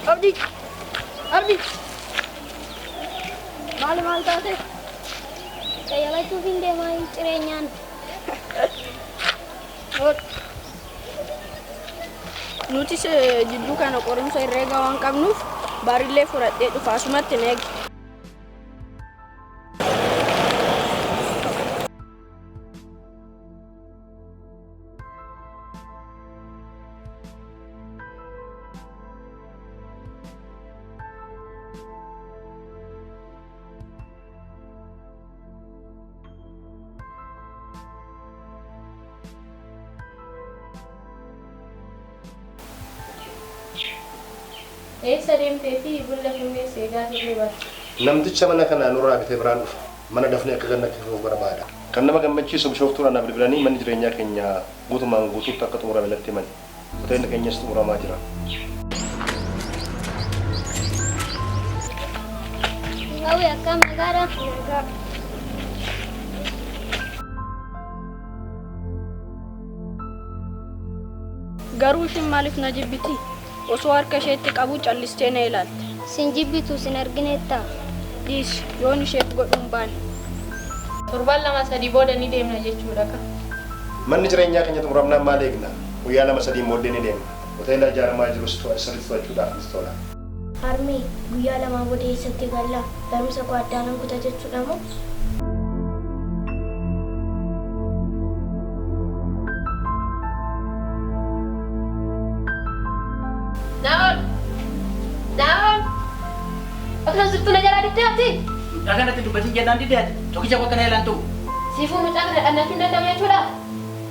Abdi. Abdi. Maal taate? Qayyabachuuf hin deemaa jireenyaan. Nutis jidduu kana qorumsa herreega waan qabnuuf barillee fudhadhee dhufa asumatti na eegi. Eessa deemtee fi bulla fuullee seegaa turre bara. Namticha mana kana nurraa bitee biraan dhufa. Mana dafnee akka ganna keessa barbaada. Kan nama gammachiisu bishooftuudhaan na bilbilanii manni jireenyaa keenya guutumaan guutuutti akka xumurame natti himani. Hoteelli keenyas xumuramaa jira. Hawwi akkam nagaadha? Garuu ishin maaliif na jibbiti? Osoo harka isheetti qabu callistee na ilaalte. Sin jibbitu sin arginetta. Dhiis yoon isheef godhuun baane. Torbaan lama sadii booda ni deemna jechuudha ka. Manni jireenyaa keenya xumuramnaan maal eegna? Guyyaa lama sadii booddee ni deemna. Hoteela ijaaramaa jirus sirriitti fudhachuudhaaf ni tola. Harmee guyyaa lama booda eessatti galla? Barumsa koo addaanan kuta jechuudha moo? Naon! Akkas zittu na jala ditte ati? Akanatti dubbatiin jennaan didde ati. Tokkicha koo kana yaalantu. Siifuu mucaa kana dhannachuu danda'ama jechuudha?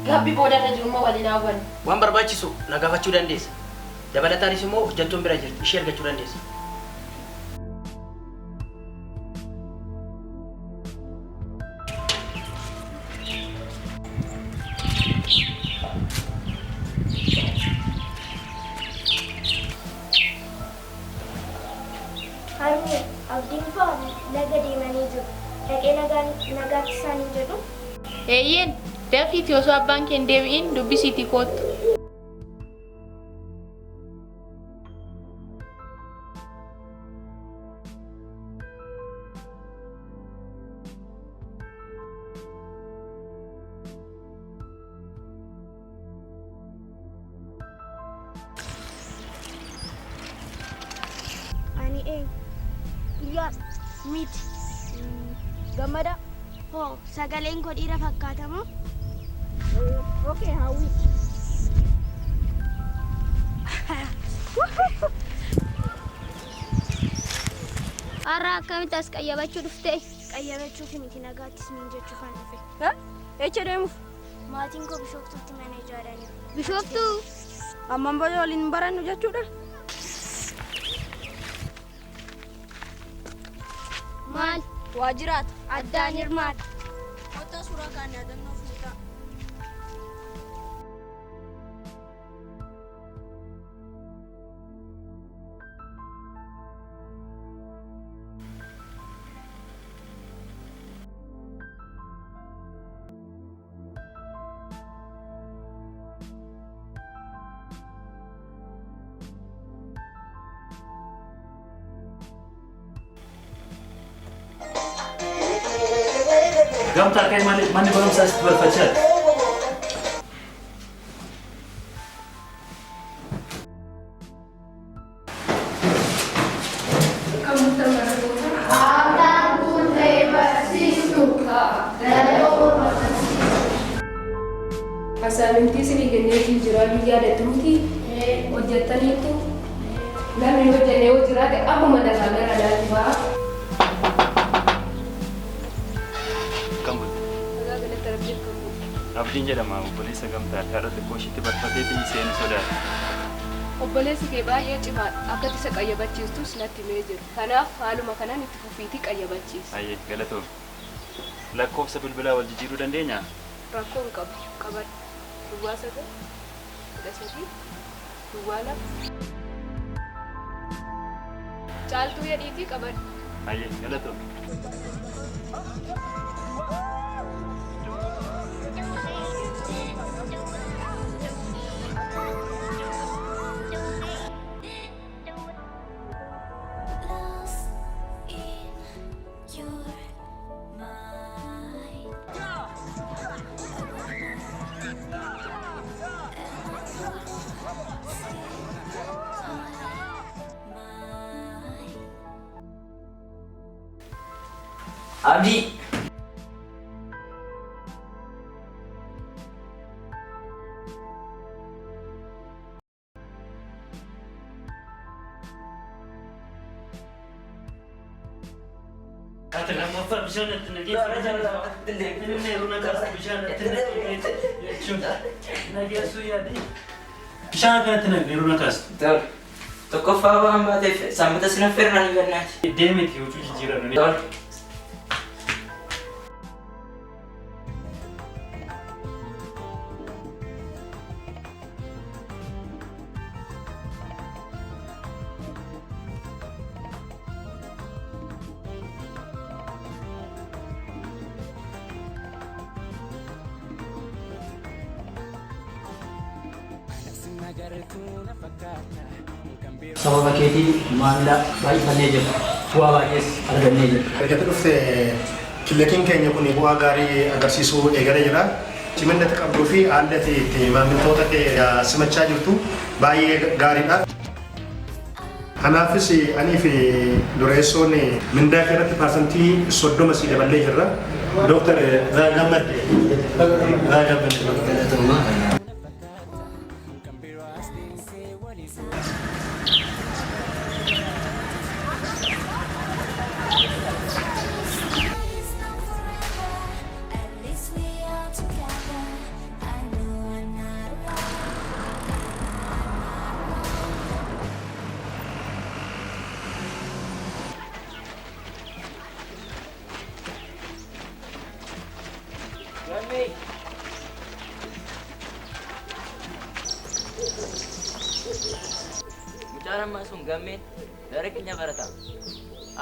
Gabbii booda irra jiru immoo waliin hawwan. Waan barbaachisu na gaafachuu dandeessa. Dabalataanis immoo hojjettuun bira jirti. Ishee argachuu dandeessa. Harmee abdiin koo laga deemanii jiru. Dhaqee nagaatti isaanii jedhu. Eeyyeen dafiitii osoo abbaan kee hin deebi'in dubbisiitii koottu. Ani guyyaa miti. Gammada. Hoo sagaleen koo dhiira fakkaata moo? Okay, hawwi. Har'a akkamitti as qayyabachuu dhufte? Qayyabachuuf miti nagaattis niin jechuuf an dhufe. Echa deemuuf? Maatiin koo bishooftuutti mana ijaaranii. Bishooftuu? Amman booda waliin hin barannu jechuudha? Maal? Waajjiraata. Addaan hirmaata. Kottaa suuraa kaan yaadannoo fuutaa. Gamtaa kee manni barumsaa sitti barfachaa. Asaamintii isinii kenneetii jira biyyaa dadduuti hojjettaniitu namni hojjennee yoo jiraate akkuma nagaa gara daatti ba'a. Abdiin jedhama obboleessa gamtaa haadha xiqqoo ishiitti barfateetii seenu sodaate. Obboleessi kee baay'ee cimaadha. Akka isa qayyabachiistus natti himee jiru. Kanaaf haaluma kanaan itti fufiitii qayyabachiisa. Ayyee galatoom. Lakkoofsa bilbilaa wal jijjiiruu dandeenyaa? Rakkoo hin qabu. Qabadhu. Duwwaa 9 13 duwwaa 2 caaltuu jedhiitii qabadhu. Ayyee galatoom. Abdi. Bishaan kanatti yeroo nakas. Tokkoffaa waan baateef sammata sinaffeerraan hibannaati. Deemiti hojii jijjiirannanii. Sababa keetiin maamila baay'ifannee jirra. Bu'aa baay'ees argannee jirra. Erga dhufte killakiin keenya kun bu'aa gaarii agarsiisuu eegalee jira. Cimina qabduu fi haalli itti maamiltoota kee simachaa jirtu baay'ee gaariidha. Kanaafis anii fi dureessoon mindaa irratti parsantii 30 sii daballee jirra. Dooktar Zaagamad. Mucaan sun gammeen daree keenya barata.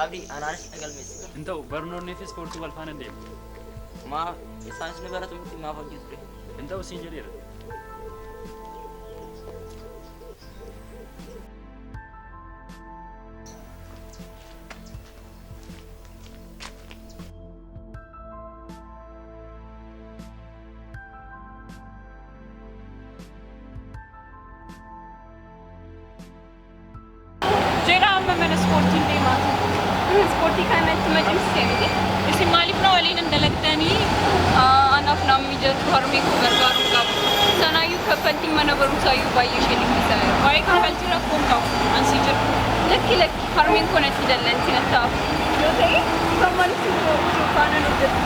Abdi anaanis dhagalmees. Hin ta'u barnoonni fi ispoortii wal faana deemu. Maaf isaanis ni baratu miti maaf hojjetu ture. Hin ta'u siin jedheera. Sportii kanatti macimsee miti. Isin maaliif na waliin hin dalagdanii anaaf namni jettu harmee koo gargaaruu qabu. Sanaayyuu kaffaltiin mana barumsaayyuu baay'ee ishee dhibbisaa. Waa'ee kaffaltii rakkoon qabu ansii jiru. Lakki harmeen koo natti dallansi natti hafu. Yoo ta'e kan maaliif faana hojjetu.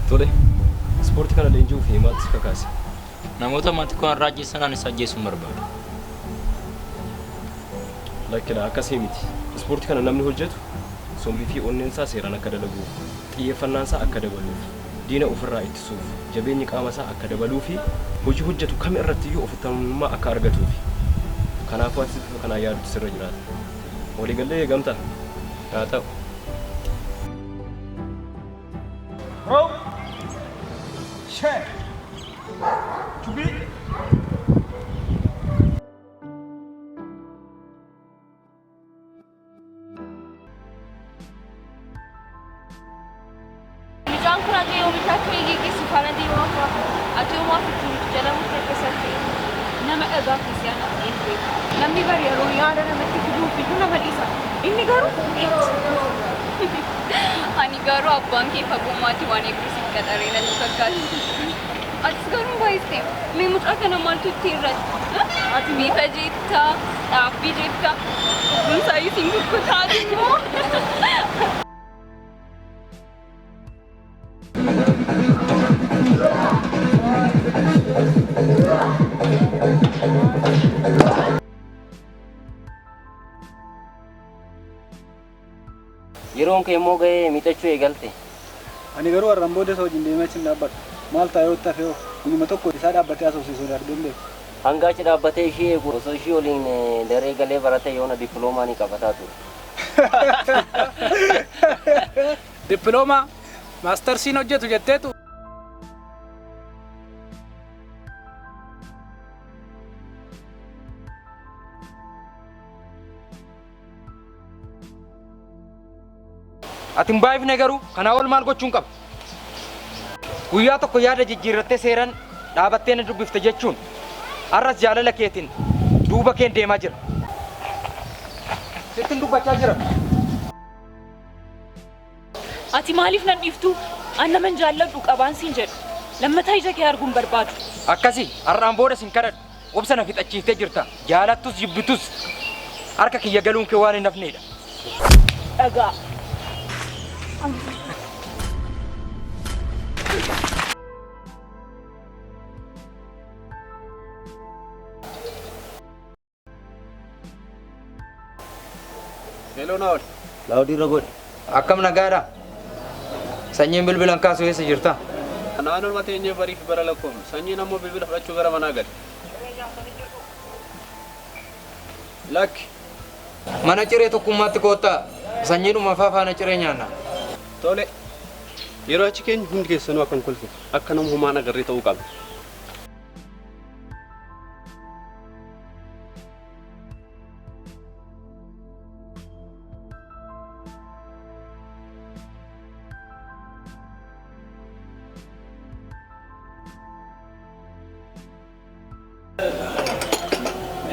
Tole, ispoortii kana leenji'uuf maaltu si kakaase? Namoota maatii koo irraa ajjeessan anis ajjeesuun barbaadu. Lakkina akkasii miti. Ispoortii kana namni hojjetu sombii fi onneen isaa seeraan akka dalaguuf, xiyyeeffannaan isaa akka dabaluuf, diina ofirraa ittisuuf, jabeenyi qaama isaa akka dabaluu fi hojii hojjetu kam irratti iyyuu ofittamummaa akka argatuuf. Kanaafuu ati kanaa yaaduutu sirra jiraata. Waliigallee eegamta. Haa ta'u. Namni bari yeroo yaada namatti fiduuf iyyuu nama dhiisa. Inni garuu ani garuu abbaan kee fagummaatti waan eegusiif qaxaree natti fakkaatu. Atis garuu baay'istee mee mucaa kana maaltu itti irratti? Ati bifa jetta, dhaabbii jetta, dhugumsaayyuu siin gurgurtaati immoo. Yeroon kee immoo ga'ee miidhachuu eegalte. Ani garuu har'aan booda isa wajjin deemee achiin dhaabbadha. Maal taa'ee ottaafee kunuma tokko isaa dhaabbatee haasofsiisuu danda'e. Hanga achi dhaabbatee ishee eegu osoo ishee waliin daree galee barate yoona dippiloomaa ni qabataa ture. Dippiloomaa maastarsiin hojjetu jetteetu. Ati hin baay'ifne garuu kanaa ol maal gochuun qaba? Guyyaa tokko yaada jijjiirrattee seeraan dhaabattee na dubbifte jechuun arras jaalala keetiin duuba keen deemaa jira. Sittin dubbachaa jira. Ati maaliif nan dhiiftu? An naman jaalladhu qabaan siin jedhu. Lammataa ija kee arguun barbaadu. Akkasii har'aan booda sin kadhadhu. Obsa na fixachiiftee jirta. Jaalattus jibbitus harka kiyya galuun kee waan hin hafneedha. Dhagaa. Hello Naud. Laudii Ragod. Akkam nagaadha? Sanyiin bilbilan kaasuu eessa jirta? Naannoo matee eenyee barii fi bara lakkoom. Sanyiin ammoo bilbila fudhachuu gara manaa gale. Lakki. Mana ciree tokkummaatti koottaa. Sanyiidhuma faana ciree nyaanna. Tole. Yeroo achi keenya hundi keessanuu akkan kolfe akka nama humaan agarree ta'uu qaba.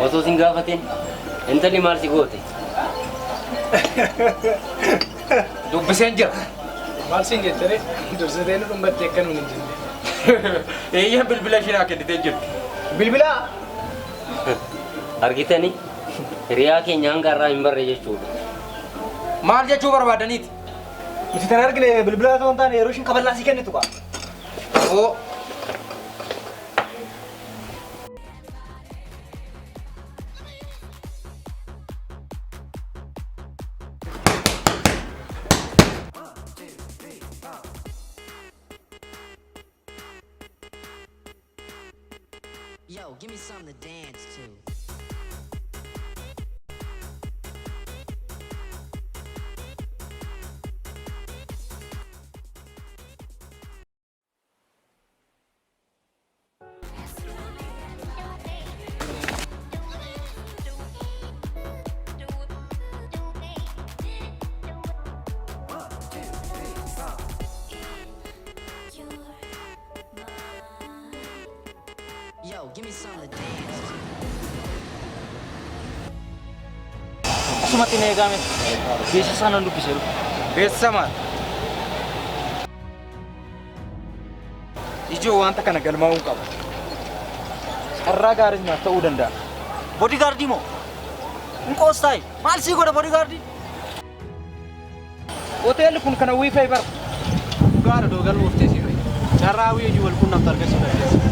Osoo sin gaafatin intalli maal si goote? Dubbiseen jira. Maal siin jettee dursitee nu dhumbattee akka nuun hin jenne. Eeyyaan bilbila ishee naa kennitee jirti. Bilbila? Argitanii hiriyaa keenya hanga irraa hin barre jechuudha. Maal jechuu barbaadaniiti? Nuti tan argine bilbila ta'uu hin taane yeroo ishiin kaballaa sii kennitu qaba. Oo. Yo, give me something to dance to. Yo, give me something to dance to. Asumatti na eegame. Beeksisa nan dubbiseeru. Beeksisa maal? Ijoo wanta kana galmaa'uu qaba. Carraa gaarii naaf ta'uu danda'a. Bodyguard moo? Inqoostai. Maal sii godha bodyguard? Hoteelli kun kana wiifii bara. Gaara doogal wuftee sii fa'i. Carraa wiyyuu wal quunnamtu argachuu dandeessa.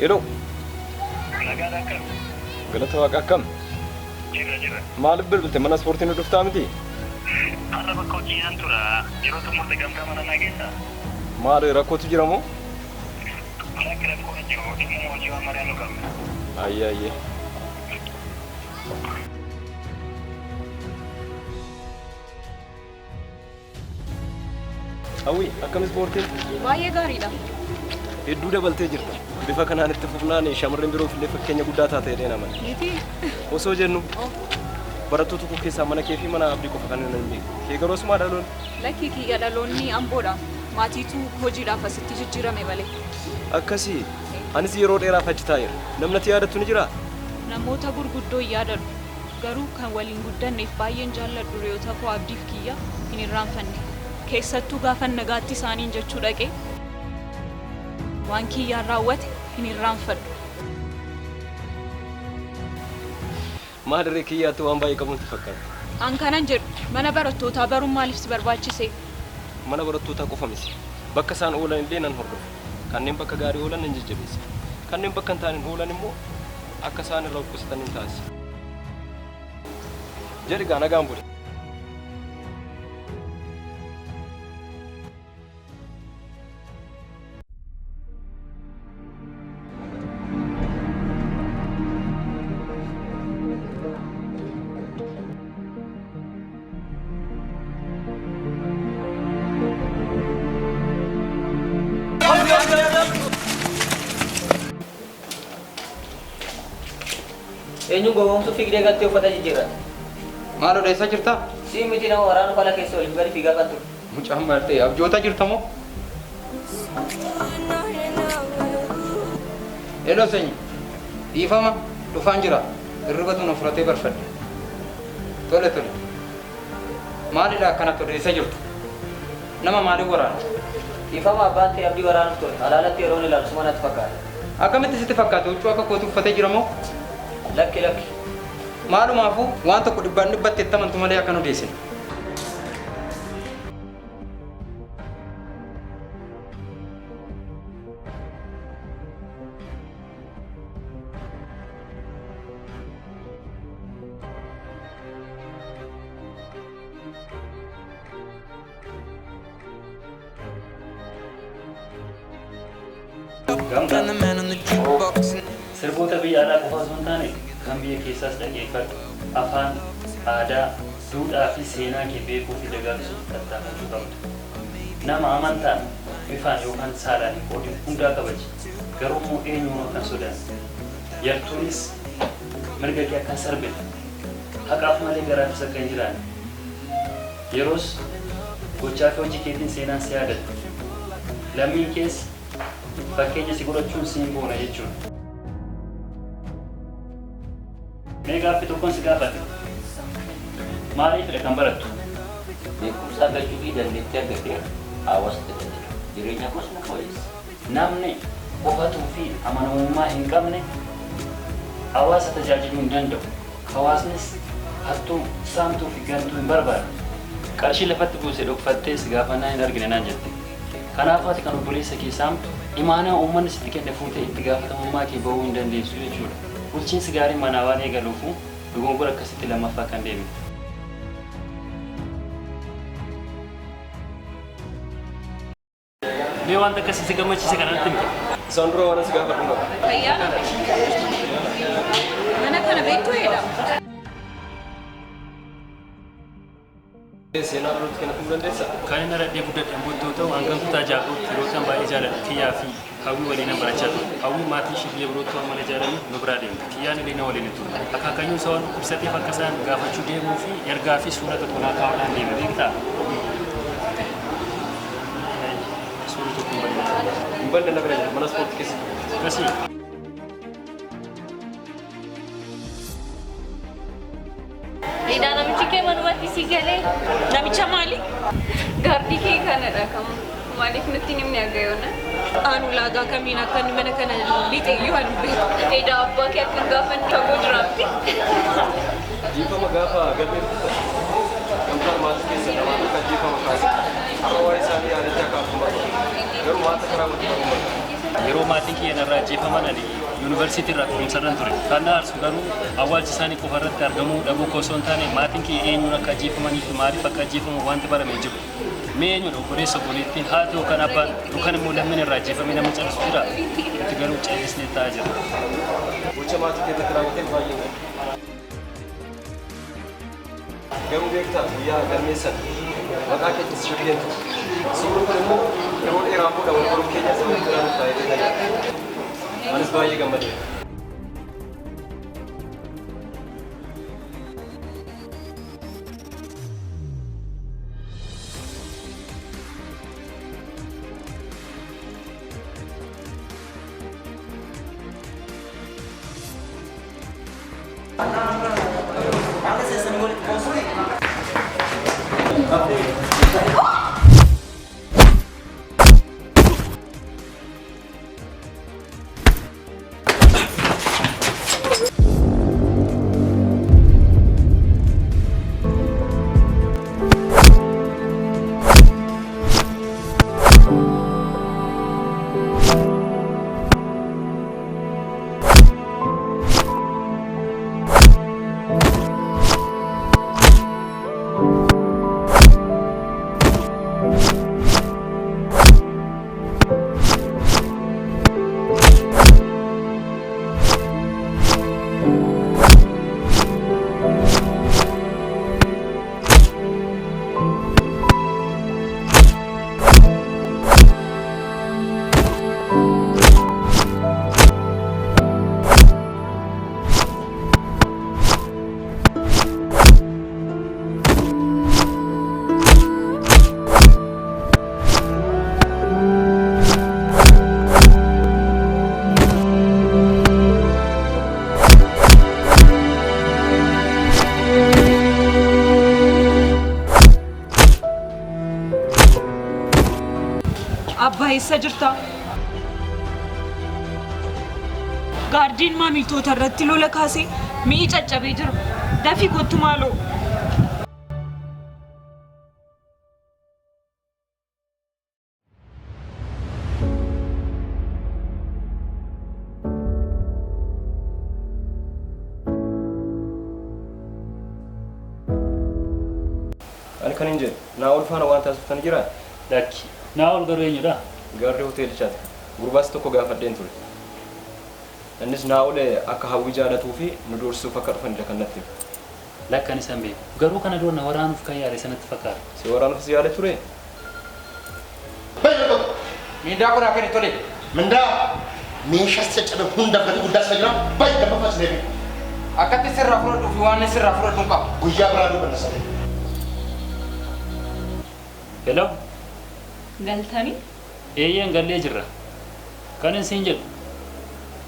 Hello. Galata Waaqa akkam? Maaliif bilbilte mana ispoortii nu dhuftaa miti? Har'a bakka hojii nan tura. Yeroo xumurte gamtaa mana naa geessaa? Maali rakkootu jira moo? Lakki rakkoo hin jiru. Dhimma hojii waan mari'annu qabna. Ayyee. Hawwi akkam ispoortiin? Baay'ee gaariidha. Hedduu dabaltee jirta. Bifa kanaan itti fufnaan shamarreen biroof illee fakkeenya guddaa taatee dheena mana. Niiti. Osoo jennu barattoota koo keessaa mana kee fi mana abdii qofa kan hin beeku. Kee garuu asuma dhaloon. Lakkii kiyya dhaloonni amboodha. Maatiitu hojiidhaaf asitti jijjiirame malee. Akkasii. Anis yeroo dheeraaf achi taa'eera. Namni ati yaadattu ni jiraa? Namoota gurguddoo yaadadhu. Garuu kan waliin guddanneef baay'een jaalladhu reyoota koo abdiif kiyya hin irraanfanne. Keessattuu gaafa nagaatti isaaniin jechuu dhaqee waan kiyyaan raawwate hin irraanfadhu. Maadirree kiyyaatti waan baay'ee qabuutti fakkaata. An kanan jedhu mana barattootaa baruun maaliif si barbaachise? Mana barattootaa qofa miti. Bakka isaan oolan illee nan hordofu. kanneen bakka gaarii oolan nan jajjabeessa. Kanneen bakka hin taane oolan immoo akka isaan irraa of qusatan hin taasisa. Jedhi gaa nagaan bule. Eenyu gowwoomsu fiigdee galtee uffata jijjiirran. Maal odeessaa jirta? Si miti nama waraana fala keessa waliin gadi fiigaa kan ture. Mucaan bartee abjoota jirta moo? Eloo sanyi dhiifama dhufaan jira hirribatu na fudhatee barfadhe. Tole tole. Maalidha akkanatti odeessaa jirtu? Nama maaliif waraana? Dhiifama abbaan ta'e abdii waraanuuf ture. Alaalatti yeroo inni ilaalu suma natti fakkaata. Akkamitti sitti fakkaate huccuu akka kootu uffatee jira moo? Lakki lakki. Maalumaafuu waan tokko dhibbaan dhibbatti itti amantu malee akkan odeessine. Sirboota biyya alaa qofa osoo hin taane kan biyya keessaas dhaggeeffadhu afaan, aadaa, duudhaa fi seenaa kee beekuu fi dagaagsuuf tattaafachuu qabdu. Nama amantaan bifaan yookaan saalaan qoodin hundaa kabaji. Garuu immoo eenyuun kan sodaanne. Yartuunis mirga kee akkan sarbine. Haqaaf malee garaafis akka hin jiraanne. Yeroos gochaa fi hojii keetiin seenaan si yaadata. Lammiin keessa fakkeenya si godhachuun siin boona jechuudha. Mee gaaffii tokkoon si gaafate. Maaliifidha kan barattu? Beekumsa argachuu fi dandeettii argatee hawaasa tajaajila. Jireenya koos na fooyyessa. Namni qofatuu fi amanamummaa hin qabne hawaasa tajaajiluu hin danda'u. Hawaasnis hattuu, saamtuu fi gantuu hin barbaadu. Qarshii lafatti buusee dhokfattee si gaafannaa hin argine naan jette. Kanaaf ati kan obboleessa kee saamtu imaanaa uummanni sitti kenne fuutee itti gaafatamummaa kee bahuu hin dandeessu jechuudha. Bulchiinsi gaariin manaa waan eegaluufu dogongora akkasitti lammaffaa kan deemne. Mee wanta akkasii si gammachiise kanatti himte? Isaan dura waan as gaafadhu qaba. Fayyaa mana kana beektu jedhama. Seenaa birootti kan hafuu dandeessaa? Kan inni radhee guddadhaan booddee ta'u hangam kutaa jaaquu firootaan baay'ee jaalladha. Kiyyaa fi hawwii waliin nan barachaa ture. Hawwii maatii ishee biyya birootti waan mana jaalanii nu biraa deemte. Kiyyaan illee na waliin ture. Akaakayyuun isaa waan ibsateef akka isaan gaafachuu deemuu fi ergaa fi suura tokkonaa kaa'uudhaan deeme beektaa? Suura tokko hin balleessu. Hin balleessu na bira jira mana ispoortii keessa. Akkasii. Edaa namichi kee manumatti si galee namicha maali? Gaardii kee kanadha kam maaliif nutti himne agayoona? Anu laagaa kamiin akka inni mana kana lixeeyyuu hin beeku. Edaa abbaa kee akka gaafanni fagoo jiraatti. Jiifama gaafa galmeeffatu gamtaan maatii keessa namaan akka jiifama kaase har'a waa'ee isaanii yaadachaa kaafuu barbaadu. Garuu waanta karaa walitti barbaadu. Yeroo maatiin kiyyan irraa ajjeefaman ani yuunivarsiitii irraa kunuunsarran ture. Kan na aarsu garuu awwaalchi isaanii qofa irratti argamuu dhabuu koo osoo hin taane maatiin kiyya eenyuun akka ajjeefamanii fi maaliif akka ajjeefamu wanti baramee jiru. Mee eenyudha obboleessa obboleettiin haati yookaan abbaan yookaan immoo lammiin irraa ajjeefamee nama callisu jira. Itti garuu callisnee taa'aa jira. Gocha maatii keessatti raawwateen baay'ee garuu beektaa guyyaa galmeessan maqaa keessa shakkeen ture. Suurri kun immoo yeroo dheeraa booda wal baruu keenya sababa biraan taa'ee tajaaajila. Anis baay'ee gammadeera. Abbaa eessa jirta? Gaardiin maamiltoota irratti lola kaasee mi'i caccabee jira. Dafii kottu maaloo. Ani kan hin jedhu Naa'ol faana waan taasiftan jira? Lakki. Naa'ol garuu eenyudha? Gaardi hoteelichaati. Gurbaas tokko gaafadheen ture. Innis Naa'ol akka hawwii jaalatuu fi nu doorsisuuf akka dhufanidha kan natti himu. Lakkan isan beeku. Garuu kana dura na waraanuuf kan yaade sanatti fakkaata. Si waraanuuf si yaade ture? Mindaa kun akka inni tole. Mindaa meeshaa caccabe hunda gadi guddaa isa jira baay'ee gama faasilee. Akkatti sirraa fudhadhuu fi waan sirraa fudhadhuun qaba. Guyyaa biraa dubbanna sadee. Hello. Galtanii? Eeyyeen gallee jirra. Kan isin jedhu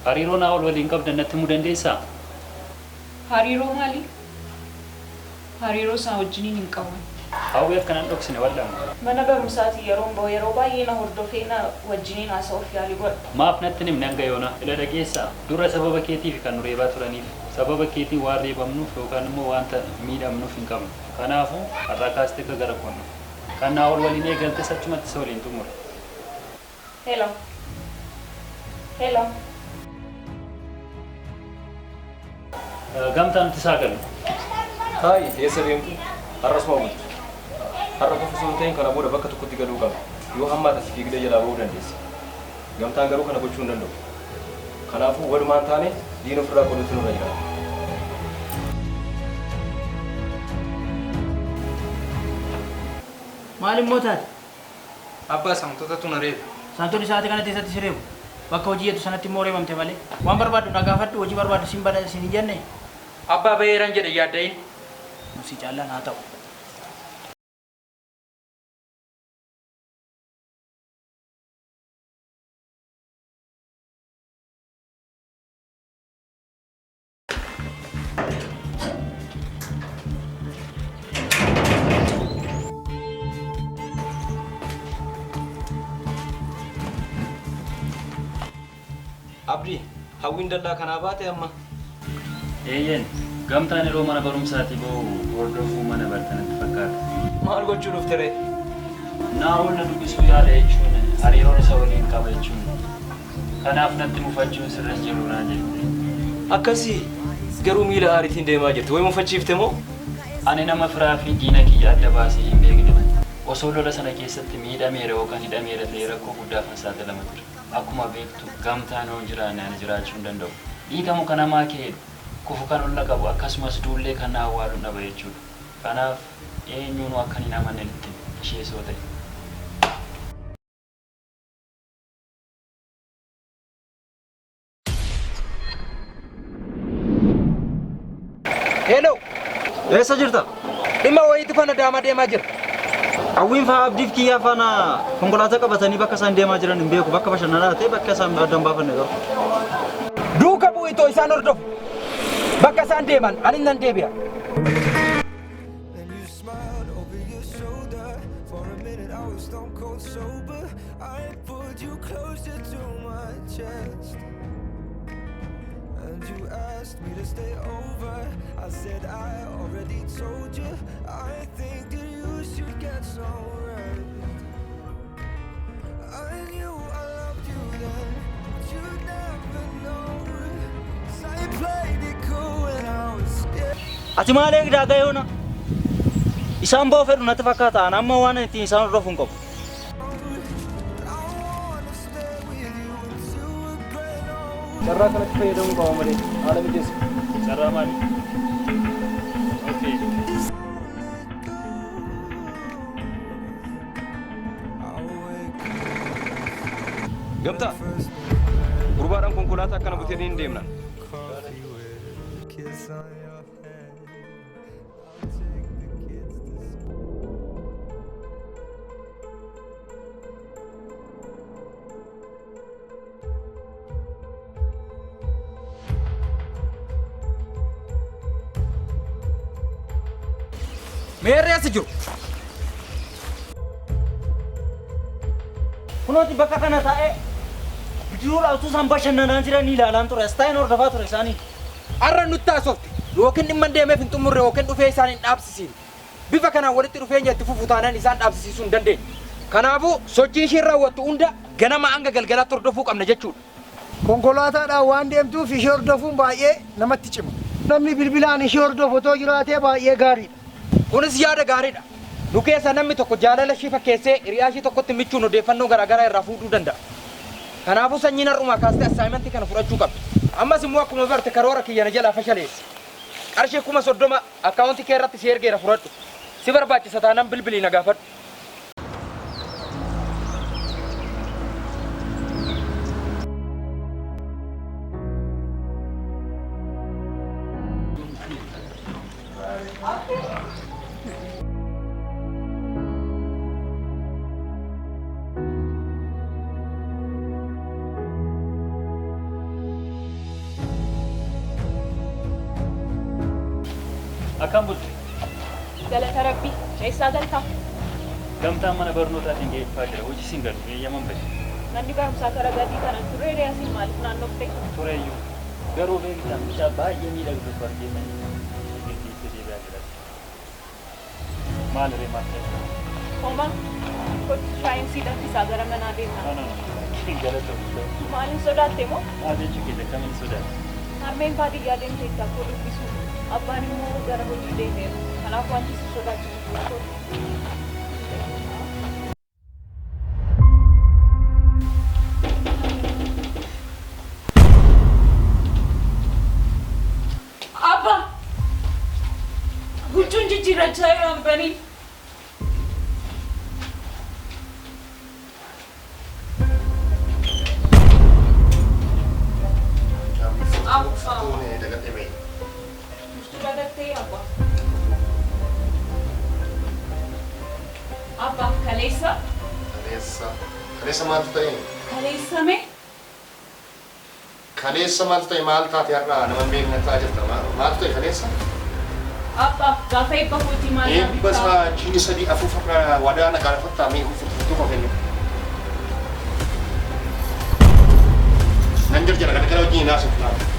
hariiroo Naa'ol waliin qabdan natti himuu dandeessaa? Hariiroo maalii? Hariiroo isaa wajjiniin hin qaban. Hawwii akkanaan dhoksine wal'aama. Mana barumsaati yeroo baay'ee na hordofee na wajjiniin haasa'uuf yaalii godha. Maaf natti himne hanga yoona ila dhageessaa dura sababa keetiif kan nu reebaa turaniif sababa keetiin waan reebamnuuf yookaan immoo wanta miidhamnuuf hin qabnu. Kanaafuu har'a kaastee akka gara qonnu. Kan Naa'ol waliin eegaltes achumatti isa waliin xumure. Hello. Hello. Gamtaan nuti isaa galu. Hai, eessa deemtu? Har'as maa bultu? Har'a qofa osoo hin ta'in kana booda bakka tokkotti galuu qaba. Yoo hammaatas fiigdee jalaa ba'uu dandeessa. Gamtaan garuu kana gochuu hin danda'u. Kanaafuu walumaan taane diina ofirraa qoluutu nurra jira. Maal immoo taate? Abbaa saamtotatu na reebu. Saamtonni sa'aatii kana keessatti si reebu. Bakka hojii jettu sanatti immoo reebamte malee. Waan barbaaddu na gaafadhu hojii barbaaddu siin bada siin hin jenne. Abbaa bayeeran jedhe yaaddayin. Si caallaan haa ta'u. Abdii, hawwiin dallaa kanaa baate amma? Eeyyeen gamtaan yeroo mana barumsaati ba'u hordofuu mana bartanatti fakkaata. Maal gochuu dhufte ree? Naa'ol na dubbisuu yaada jechuun hariiroon isa waliin qaba jechuun kanaaf natti mufachuun sirras jiru naa jette. Akkasii garuu miila aariitiin deemaa jirti. Way mufachiifte moo? Ani nama firaa fi diina kiyya adda baasee hin beekne. Osoo lola sana keessatti miidhameera yookaan hidhameera ta'e rakkoo guddaaf hin saaxilama ture. Akkuma beektu gamtaan yoo hin jiraanne ani jiraachuu hin danda'u. Dhiitamu kan namaa keedhu kufu kan olla qabu akkasumas duullee kan na awwaalu dhaba jechuudha. Kanaaf eenyuun akka hin amanne itti ishee soo ta'e. Hello. Eessa jirta? Dhimma wayiitu fana deemaa jira. Hawwiin fa'aa abdiif kiyyaa faana konkolaataa qabatanii bakka isaan deemaa jiran hin beeku. Bakka bashannanaa ta'e bakka isaan adda hin baafanne qabu. Duuka bu'u itoo isaan hordofu. Bakka isaan deeman ani nan deebi'a. You asked me to stay over. I said I already told you. I think that you should get some rest. I knew I loved you then, but you never know. So I played it cool when I was scared. Ati maal eegdaa ga'ee hoona? Isaan boo fedhu natti fakkaata amma waan ittiin isaan hordofuun qabu. Carraa kanatti fayyadamuu qaba malee haala mijeessa. Carraa maali? Okay. Gamtaa gurbaadhaan konkolaataa akkana butee niin deemna. Meerri as jiru. Kunooti bakka kana taa'ee bidiruudha utuu isaan bashannanaa jiran ilaalaan ture. Asxaan hordofaa ture isaanii. Arra nutti haasofte yookiin dhimma deemeef hin xumurre yookiin dhufee isaan hin dhaabsisiin. Bifa kanaan walitti dhufeenya itti fufu taanaan isaan dhaabsisiisuu hin dandeenye. Kanaafuu sochii isheen raawwattu hunda ganama hanga galgalaatti hordofuu qabna jechuudha. Konkolaataadhaan waan deemtuuf ishee hordofuun baay'ee namatti cima. Namni bilbilaan ishee hordofu otoo jiraatee baay'ee gaariidha. Kunis yaada gaariidha. Nu keessa namni tokko jaalala ishee fakkeessee hiriyaa ishee tokkotti michuun odeeffannoo garaagaraa irraa fuudhuu danda'a. Kanaafuu sanyiin har'umaa kaastee assaayimentii kana fudhachuu qabdi. Ammas immoo akkuma barte karoora kiyyana jalaa fashaleesse. Qarshii 30,000 akkaawuntii kee irratti si ergeera fudhadhu. Si barbaachisa taanaan bilbilii na gaafadhu. Akkam bulti? Galata Rabbii, eessaa galtaa? Gamtaan mana barnootaatiin geeffaa jira. Hojii siin galu eeyyaman bade. Manni barumsaa karaa gadii kana turee deeasiin maaliif naannoftee? Tureeyyuu. Garuu beektaa mucaa baay'ee miidhagdu fardeessanii itti deebi'aa jira. Maal ree maal ta'e? Homaa, kottu saayinsii danfisaa gara manaa deemna. Galata bultoo. Maaliin sodaatte moo? Maal jechuu keessa kamiin sodaate? Harmeen baadiyyaa deemtee itti akkoo dubbisu. Abbaan immoo gara hojii deemeera. Kanaaf wanti si sodaachisu. Abba! Huccuun jijjiirachaa jiru hambanii. Abba, kaleessa? Kaleessa maaltu ta'e? Kaleessa mee? Kaleessa maaltu ta'e maal taate har'aa nama beekna ta'aa jirta maaltu ta'e kaleessa? Abba, gaafa eebba kootii maal naa Eebba isaa jiini sadii afuufarraa wadaana gaalafattaa mee uffatu kennu. Nan jira gara wajjin naasuuf laata.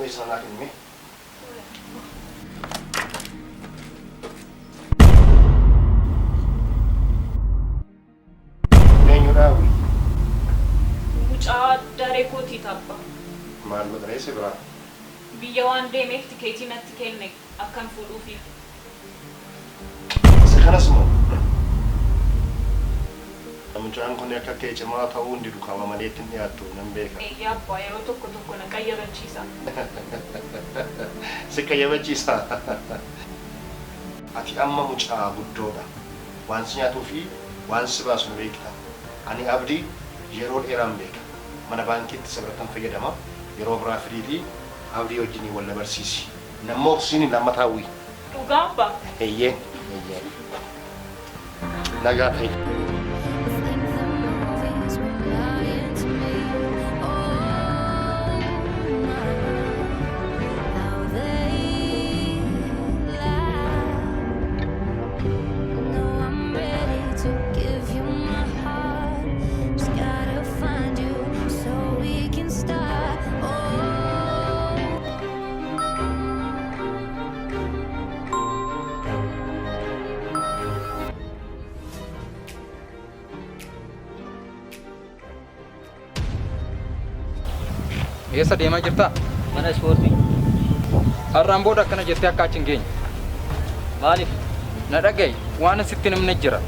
Sana ini. Menyurawi. Mucaa daree kootii tapha. Maal madaree si biraa? Biyya waan deemeef tikeetii natti kenne akkan fuudhuufi. Si kanas moo? Mucaan kun akka kee cimaa ta'uu hundi dukaama maleetti hin dhiyaattu nan beeka. Eeyyaa abbaa yeroo tokko tokko na qayyabachiisa. Si qayyabachiisa. Ati amma mucaa guddoodha. Waan si nyaatuu fi waan si baasu beekta. Ani abdii yeroo dheeraan beeka. Mana baankiitti sabartan fayyadama. Yeroo biraa firiitii abdii wajjinii wal barsiisi. Nammoo oksiini lama taawwi. Dhugaa abbaa? Eeyyee. Nagaa ta'e. Eessa deemaa jirta? Mana ispoortii. Har'aan booda akkana jettee akka achi hin geenye. Maaliif? Na dhaga'i waan sitti namni jira.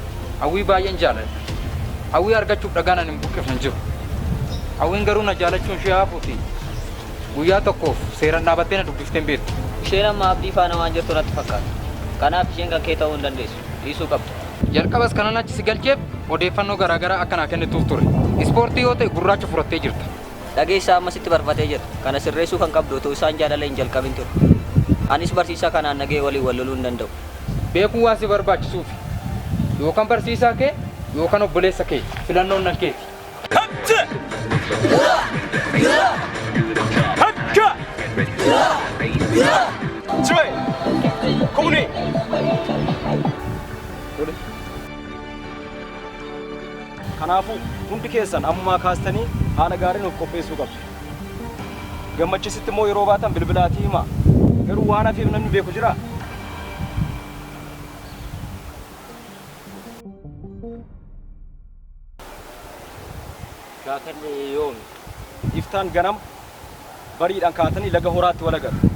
Hawwii baay'een jaaladha. Hawwii argachuuf dhagaan ani hin buqqifne jiru. Hawwiin garuu na jaalachuun ishee haafuuti. Guyyaa tokkoof seeraan dhaabattee na dubbiftee hin beektu. Isheen amma abdii faana waan jirtu natti fakkaata. Kanaaf isheen kan kee ta'uu hin dandeessu. Dhiisuu qabdu. Jalqabas kanan achi si galcheef odeeffannoo garaagaraa akka naa kennituuf ture. Ispoortii yoo ta'e gurraacha furattee jirta. Dhageessaa amma sitti barfatee jira. Kana sirreessuu kan qabdu otoo isaan jaalala hin jalqabin ture. Anis barsiisaa kanaan nagee waliin wal loluu hin danda'u. Beekuu waan si barbaachisuufi. Yookaan barsiisaa kee yookaan obboleessa kee filannoon nan keeti. Kanaafuu hundi keessan ammumaa kaastanii haala gaariin of qopheessuu qabdu. Gammachisitti immoo yeroo baatan bilbilaatii himaa. Garuu waan hafeef namni beeku jira. Shaakalli yoomi? Iftaan ganama bariidhaan kaatanii laga horaatti wal agarru.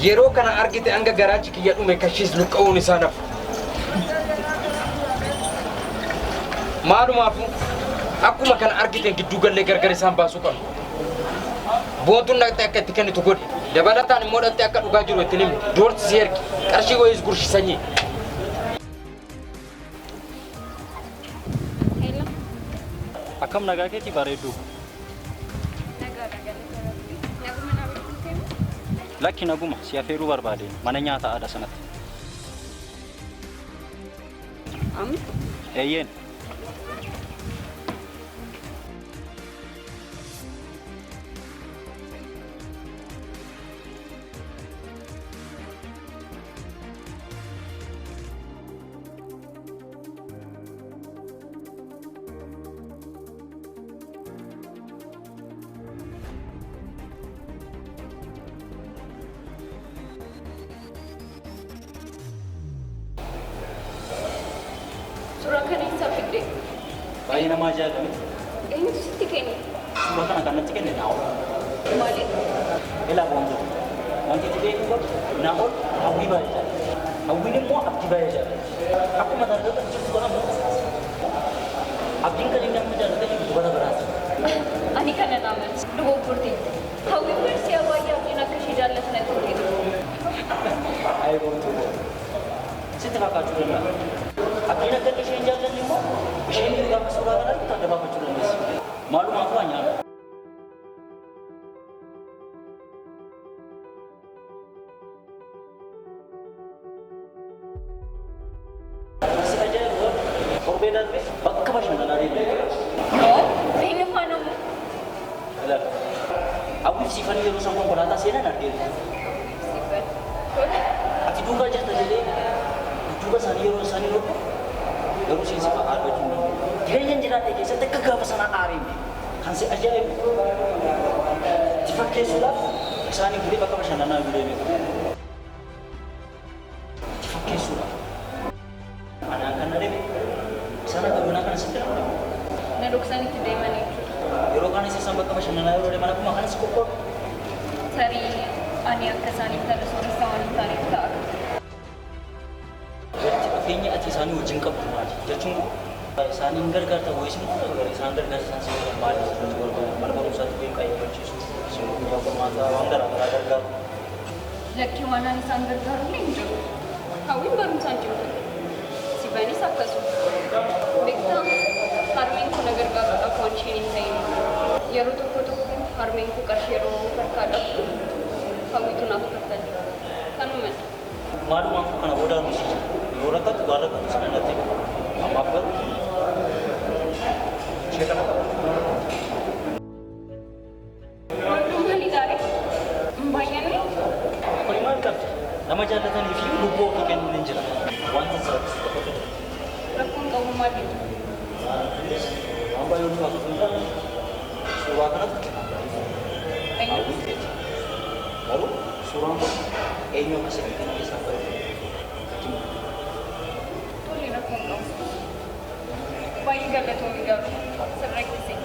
Yeroo kana argite hanga garaachi kiyya dhume kashiis luqqa'uun isaa nafu. Maalumaafuu akkuma kana argite gidduu gallee gargar isaan baasuu qabna. Boontuun naqxee akka itti kennitu godhi. Dabalataan immoo dhaqxee akka dhugaa jiru itti himi. Doorsisee ergi. Qarshii wayiis gurshisanii. Akkam nagaa keetii bareedduu. Lakki naguma si afeeruu barbaadeen mana nyaata aadaa sanatti. Eeyyeen. Suuraa kana isa fidde. Baay'ee nama ajaa'iba. Eenyu sitti kenne? Suuraa kana kan natti kenne naa'ol. Maaliif? Ilaa boonjoo. Wanti itti beeku godhu naa'ol hawwii baay'ee jaalladha. Hawwiin immoo abdii baay'ee jaalladha. Akkuma dargaggoota jirtu godhamu. Abdiin kan inni amma jaallatanii dubara biraati. Ani kana naamansi dogoggorteetti. Hawwiin barsi baay'ee abdiin akka ishee jaallatu natti himteetti. Ayi boonjoo. Sitti fakkaachuu danda'a. Abdiin akka isheen jaallanni immoo isheen yeroo gaafa suuraa kana argitu adda baafachuu dandeessi. Maalumaaf waan nyaata. Si ajaa'ibu korbee darbee bakka bashannanaa deemee. Eenyu faana moo? Ilaala. Hawwiif siifanii yeroo isaan konkolaataa seenan argeera. Ati duukaa jirta jedhee duuba isaanii yeroo isaanii dhoobu garuu seensi fa'aa argachuu hin danda'u. Jireenya jiraate keessatti akka gaafa sanaa aaree kan si ajaa'ibu itti fakkeessuudhaaf isaanii fuudhee bakka bashannanaa fuudhee beeku. Itti fakkeessuudhaaf. Anaan kan na dhebe isaan akka manaa kana sitti nama dhebe. Na dhoksanitti deeman jechuudha. Yeroo kanis isaan bakka bashannanaa yeroo deeman akkuma kanas qoqqoodu. Tarii ani akka isaaniif tala sooressa waan hin taaneef ta'a. Walitti dhufeenya ati isaanii wajjin qabdu maali jechuun isaaniin gargaarta boyis immoo isaan gargaarsan si maali mana barumsaatti bu'ee qayyabachiisu isin guyyaa qormaataa waan garaagaraa gargaaru. Lakkii waan ani isaan gargaaru illee hin jiru. Hawwiin barumsaan jiru. Sibanis akkasuma. Beektaa harmeen kun na gargaaruudhaaf waan isheen hin ta'in. Yeroo tokko tokko harmeen kun qarshii yeroo harkaadhaaf hawwiitu naaf kaffalti. Kanuma. Maalumaaf kana booda argisiisa. Yoo rakkatu waan rakkatu sana natti ammaaf garuu ishee kana qaba. Maali gaarii? Baay'inni? Kuni maal qabdi? Nama jaallatanii fi lubbuu ofii kennuun hin jira. Wanta sirriitti tokkotu jira. Rakkoon qabu maali? Waan baay'ee ulfaatu hin taane Suuraa kanatti hawwii jecha. Garuu suuraan kun eenyu akka sagantiin keessaa fayyadamu. Tole rakkoon qabu. Baay'ee galatoomii garuu sirreessee.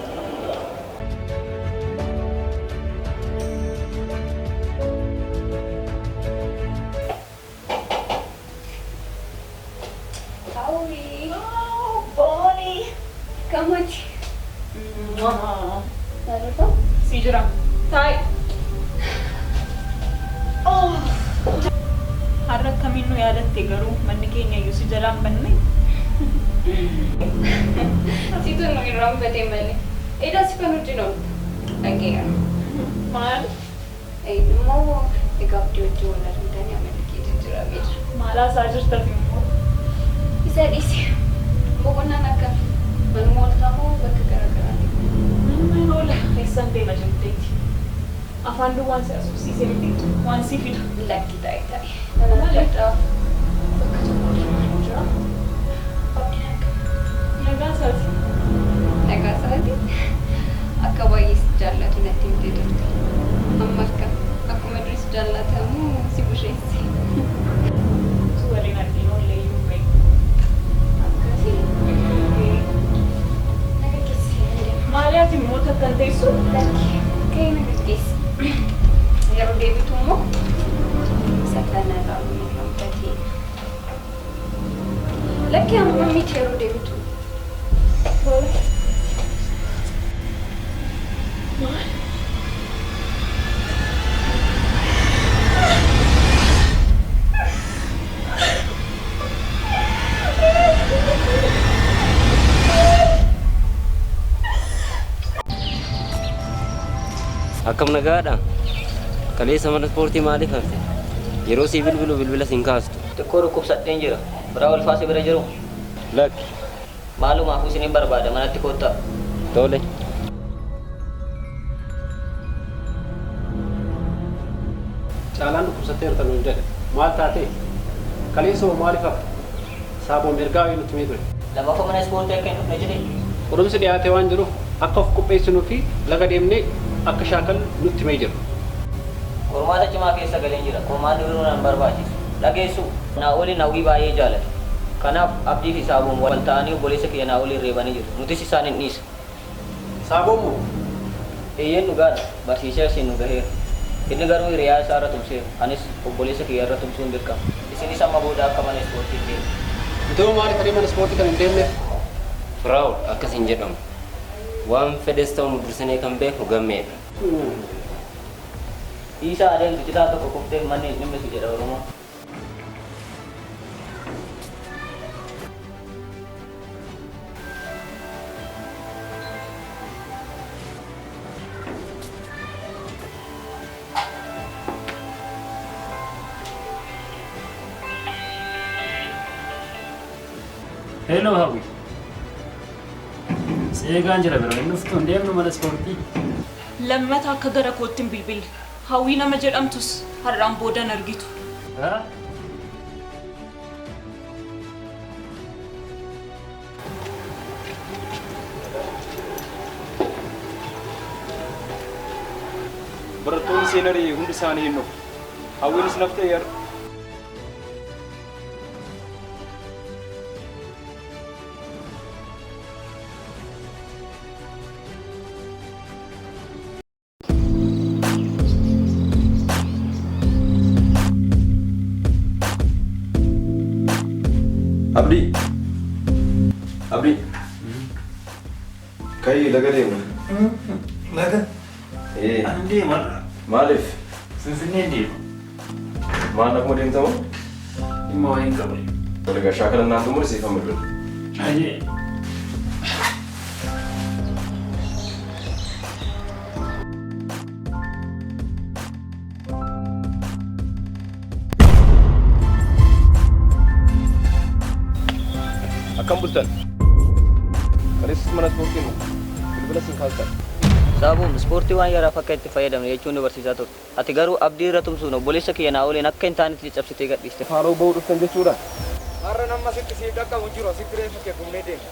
Kamuji. Lalu si jurang. Tai. Oh. Har'a kamiin nu yaadatte garuu manni keenya iyyuu si jalaan banne. Situ nu irraan batee malee. Eda si kan hojii dhageera. Maal? Immoo egaa abdii hojii wal argitanii amalli jira beera. Maalaa isaa jirtaf immoo? Isa dhiise. Boqonnaan akka manuma ol ta'uu bakka garaagaraati. Manuma oola keessan deema jirteetti. Afaan duwwaan si asubsiisee miti waan si fida. Lakki ta'e ta'e. Ladhaa bakka tokko jira. Abdiin akka. Nagaa isaati. Nagaa isaati. Akka baay'ee si jaallatu natti himtee turte. Amma akkuma duris jaallatamu si busheesse. Tu waliin arginu illee iyyuu bahe. Maaliyaati immoo takkan teessu? Lakki ka'ee na gaggeessa. Yeroo deebitu immoo isa kana raawwii raawwatee. Lakki amma miti yeroo deebitu. Maal? Akkam nagaadha. Kaleessa mana ispoortii maaliif hafte? Yeroo sii bilbilu bilbila siin kaastu. Xiqqoo dhukkubsadheen jira. Biraa walfaasii bira jiru. Lakki. Maalumaafuu isiniin barbaada manatti koottaa. Tole. Caalaan dhukkubsattee jirtan hin jedhe. Maal taatee? Kaleessa hoo maaliif hafte? Saaboon mirgaa wayii nutti mee ture. Lammaffaa mana ispoortii akka hin dhufne jedhee. Qorumsi dhiyaatee waan jiruuf akka of qopheessinuu fi laga deemnee akka shaakal nutti mee jiru. Qormaata cimaa keessa galeen jira. Qormaanni duruu nan barbaachisu. Dhageessu Naa'olii hawwii baay'ee jaalata. Kanaaf abdii fi saaboon wal ta'anii obboleessa kiyya Naa'olii reebanii jiru. Nutis isaan hin dhiisa. Saaboon moo? Eeyyeen dhugaadha. Barsiisaa isin nu gaheera. Inni garuu hiriyaa isaa irra tumseera. Anis obboleessa kiyya irra tumsuun dirqama. Isinis amma booda akka mana ispoortii hin deemne. Itoo maaliif adeema mana ispoortii kan hin deemneef? Firaa'ul akkas hin jedhamu. Waan fedhes ta'u nu dursinee kan beeku gammeedha. Isa adeemtu citaa tokko kuftee manni hin dhimmisu jedha Oromoo. Hello Hawi. Seegaan jira bira inni uftuun deemnu mana ispoortii. Lammata akka gara kootti hin bilbille. Hawwii nama jedhamtus har'aan boodan argitu. Barattoonni seenarii hundi isaanii hin dhufu. Hawwiinis naftee yeroo. Abdi. Kai laga deemu. Laga? Ani deema. Maaliif? Finfinnee deema. Maal akkuma deemtamu? Dhimma waa hin qabu. Waligaa shaakala naan xumuri siif hamma dura. Ayyee. Akkam bultan? Kaleessas mana ispoortii nu bilbila siin kaastan. Saabuun ispoortii waan yaraaf akka itti fayyadamne jechuun nu barsiisaa ture. Ati garuu abdii irra tumsuun obboleessa kiyya Naa'oliin akka hin taanetti cabsitee gadhiiste. Haaloo ba'uu dhuftan jechuudha. Har'a nama sitti siif dhaqqabu jiru asitti reeffa kee fuunee deema.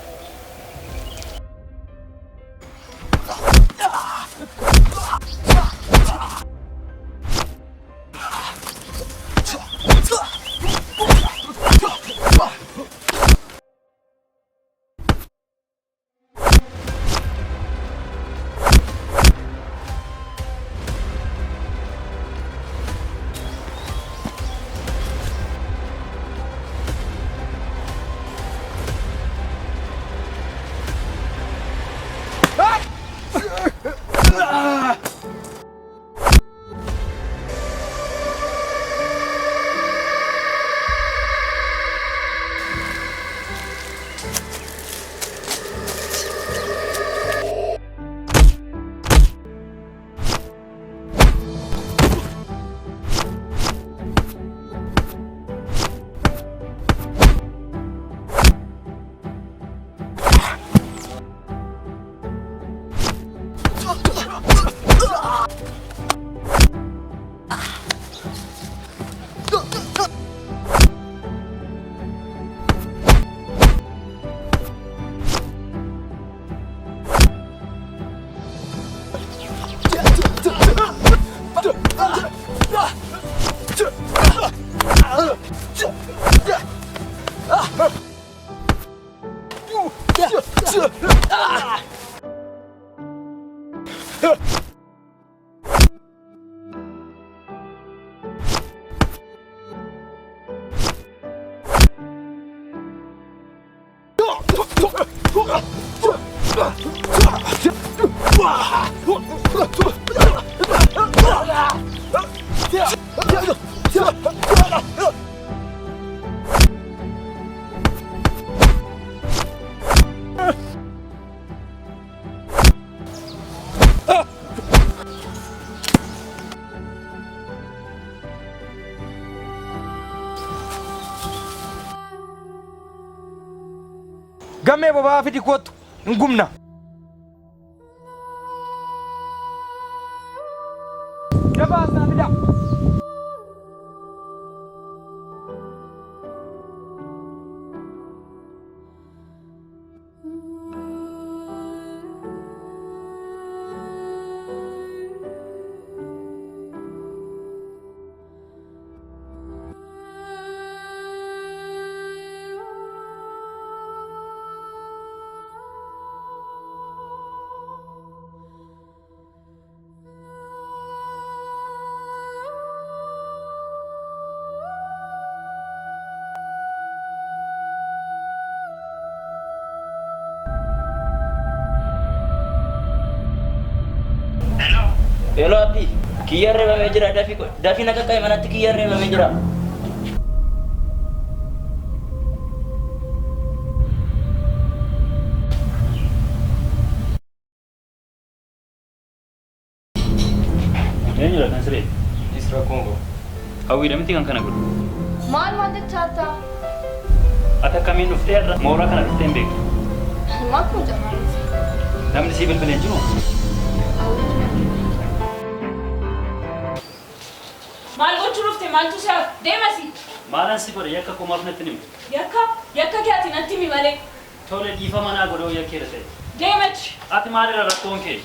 Gamme baba fidi kotu ngumna. Daba samida. Hello Abdi, kiyarre ma mejira dafi nak kai manatti kiyarre ma mejira. Eenyudha kan siree? Isra Kongo. Hawwiidha miti kan kana godhu. Maal wanta chaata? Ati akkamiin dhuftee irra mooraa kana dhuftee hin beektu. Maal kun jedhama? Namni si bilbilee jiru. Maal gochuu dhufte maaltu si'aaf deemasi? Maalaan si godhe yakka komaaf natti himi. Yakka kee ati natti himi malee. Tole dhiifama naa godhoo yakkeera ta'e. Deemachi. Ati maalirra rakkoon kee?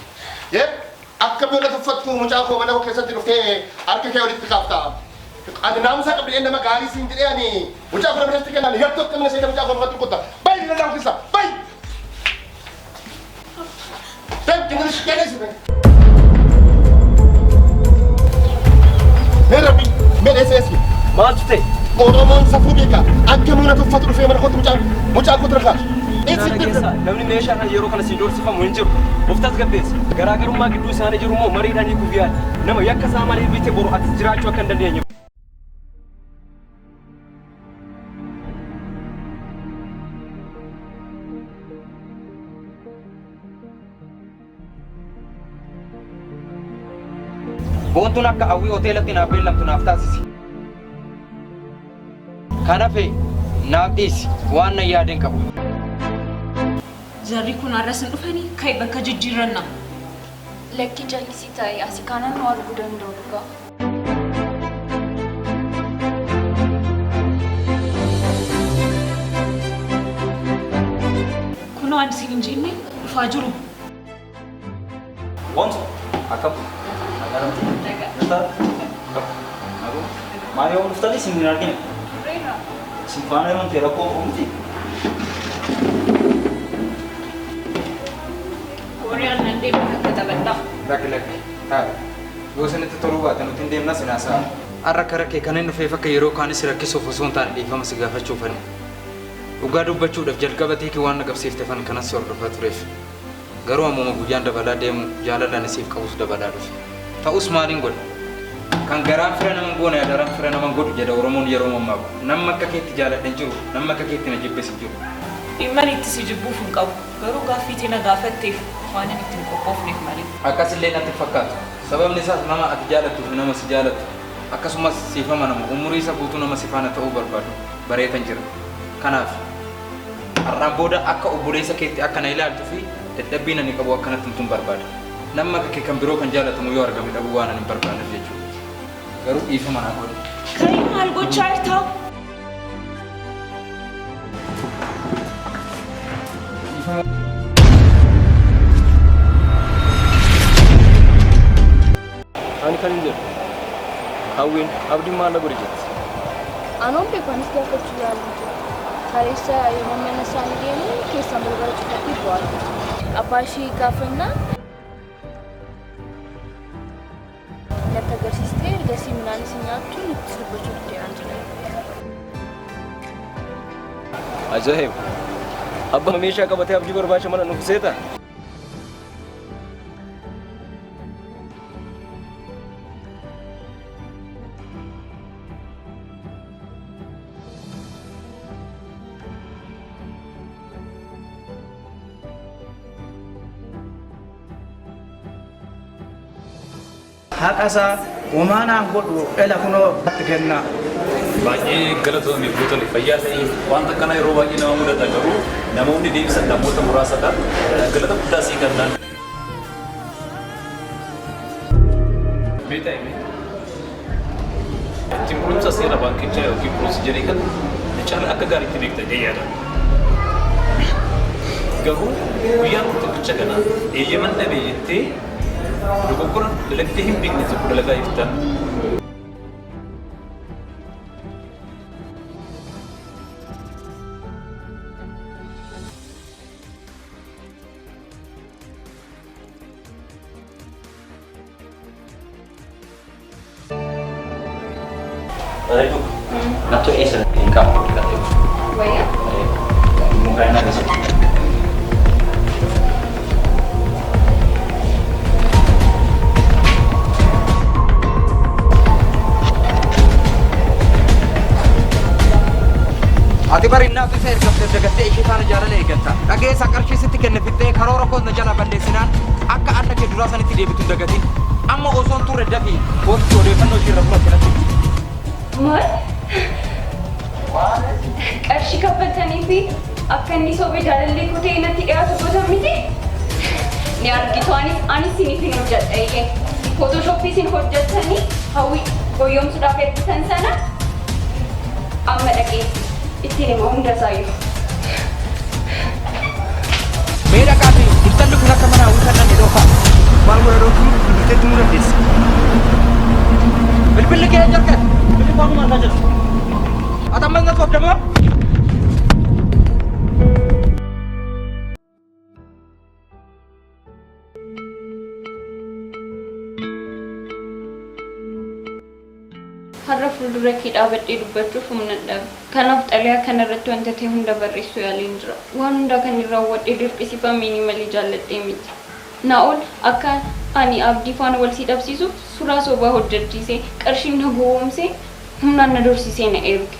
Akka biyya tuffattu mucaa koo mana koo keessatti dhuftee harka kee walitti kaaftaa. Ati naamusa qabdee nama gaarii siin jedhee ani mucaa koo namatti kennan yartuu akka mana seeta mucaa koo namatti rukutta. Bayi dhala keessaa bayi. Thank you, English Canadian. Rabbi, mere SS. Maaltu ta'e? Oromoon safuu beeka. Akka mana tuffatu dhufee mana kootti mucaa koo tirkaa. Namni meeshaa kana yeroo kana siin doorsifamu hin jiru. Oftas gabbeessa. Garaagarummaa gidduu isaanii jiru immoo mariidhaan hiikuuf yaala. Nama yakka isaa malee bitee boru ati jiraachuu akka hin dandeenye. Boontuun akka hawwii hoteelatti naaf beellamtu naaf taasisi. Kana fee naaf dhiisi waan na yaadeen qabu. Jarri kun har'as hin dhufanii ka'e bakka jijjiirranna. Lakki jallisii ta'e asii kanan nu arguu danda'u dhugaa. Kunoo waan isin hin jenne dhufaa jiru. Wanto akkam maal yoo dhuftanii isin hin argine isin faana yeroo ta'e rakkoo oomti. Kooriyaan nan deemu akka taphataa. Lakki. Yoo sanitti toluu baate nuti hin deemna sinaasaa. Har'a akka rakkee kan hin dhufeef akka yeroo kaanis rakkisuuf osoo hin taane dhiifama si gaafachuufani. Dhugaa dubbachuudhaaf jalqabatee ki waan na qabsiifte fan kanas hordofaa tureef. Garuu ammuma guyyaan dabalaa deemu jaalalaan isiif qabus dabalaa dhufe. Ta'us maaliin godha? Kan garaan fira nama goone yadaraan fira nama godhu jedha Oromoon yeroo mammaaqu. Namni akka keetti jaaladhe hin jiru, namni akka keetti na jibbes hin jiru. Dhimman itti si jibbuuf hin qabu. Garuu gaaffiitii na gaafatteef waan inni ittiin qophoofneef malee. Akkasillee natti fakkaatu. Sababni isaas nama ati jaalattuu fi nama si jaalatu. Akkasumas siifama nama umurii isa guutuu nama si faana ta'uu barbaadu bareetan jira. Kanaaf har'aan booda akka obboleessa keetti akka na ilaaltu fi dadhabbiin ani qabu akkanatti himtuun barbaada. Namni akka kee kan biroo kan jaalatamu yoo argame dhabuu waan ani hin barbaanneef jechuudha. Garuu dhiifama naa godhe. Karii maal gochaa jirtaa? ani kan hin jedhu. Hawwiin abdiin maal na godhe jetti. Anoon beekanis gaafachuu yaaluu jira. Kaleessa yeroo mana isaanii deemu keessaan balbala cufattii bu'aa. Abbaa ishee gaafannaa natti agarsiistee ergasii midhaan isin nyaattu nutti dubbachuu danda'an jira. Ajaa'iba! Abbaan meeshaa qabatee abdii barbaacha mana nuuf seeta. Haqasa umaanaan godhu dhala kunoo itti kenna. Baay'ee galatoomii gootonni fayyaa ta'e wanta kana yeroo baay'ee nama mudata garuu namoonni deebisan namoota muraasadha. Galata guddaa sii kennaan. Beetaa hime. Ittiin kunuunsa seera baankichaa yookiin piroozijerii kan caala akka gaariitti beekta jedheedha. Garuu guyyaan tokkicha kana eeyyaman dhabee jettee dogoggora dalagdee hin beekne tokko dalagaa iftaan. Itu, atau esok engkau dikatakan. Waya? Mukanya ada sih. Ati bari innaa fi seer gabdee dagattee ishee faana jaalala eegatta. Dhagee isaa qarshii sitti kenne fittee karoora koos na jala balleessinaan akka adda kee duraa sanitti deebitu hin dagatin. Amma osoon turre dafii wanti odeeffannoo ishee irra fudhatte natti. Maal? Qarshii kaffaltanii fi akka inni soobee jaalallee kutee natti dhiyaatu gosa miti? Ni argitu anis isiniif hin hojjedha. Footoshoppii isin hojjettanii hawwii goyoomsuudhaaf eebbisan sana amma dhaqee ittiin hima hundasaayyuu. Mee dhaqaafi intalli kun akka mana hawwii kanneen ni dhoofa. Maal godha dhoofi bitee tumuu dandeessa. Bilbilli kee jalqabe. Bilbilli koo akkuma argaa jirtu. Ati ammas na tooftamoo? Har'a fuuldura kee dhaabadhee dubbachuuf humna dhabe. Kanaaf xalayaa kanarratti wanta ta'e hunda barreessuu yaaliin jira. Waan hundaa kan irraa hawwadhee dirqisiifameenii malee jaalladhee miti. Naa'ol akka ani abdii faana wal si dhabsiisuuf suuraa sobaa hojjechiisee qarshiin na gowwoomsee humnaan na dorsisee na erge.